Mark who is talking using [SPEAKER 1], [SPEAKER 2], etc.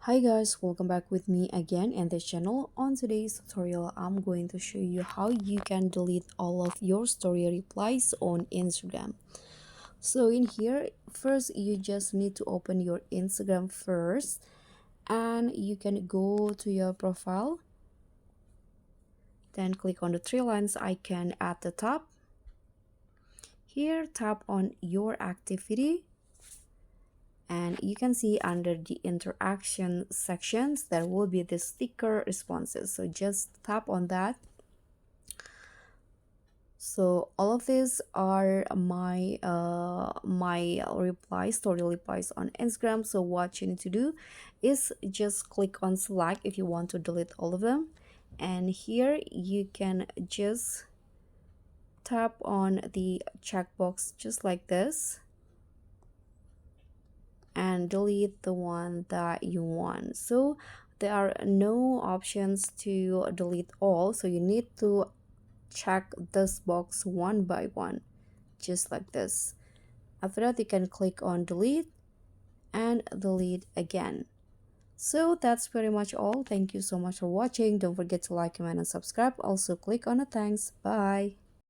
[SPEAKER 1] Hi guys, welcome back with me again in this channel. On today's tutorial, I'm going to show you how you can delete all of your story replies on Instagram. So in here, first you just need to open your Instagram first, and you can go to your profile, then click on the three lines icon at the top. Here, tap on your activity, and you can see under the interaction sections there will be the sticker responses, so just tap on that. So all of these are my replies, story replies on Instagram. So what you need to do is just click on select if you want to delete all of them, and here you can just tap on the checkbox just like this and delete the one that you want. So there are no options to delete all, so you need to check this box one by one, just like this. After that, you can click on delete and delete again. So that's pretty much all. Thank you so much for watching. Don't forget to like, comment, and subscribe. Also click on the thanks. Bye.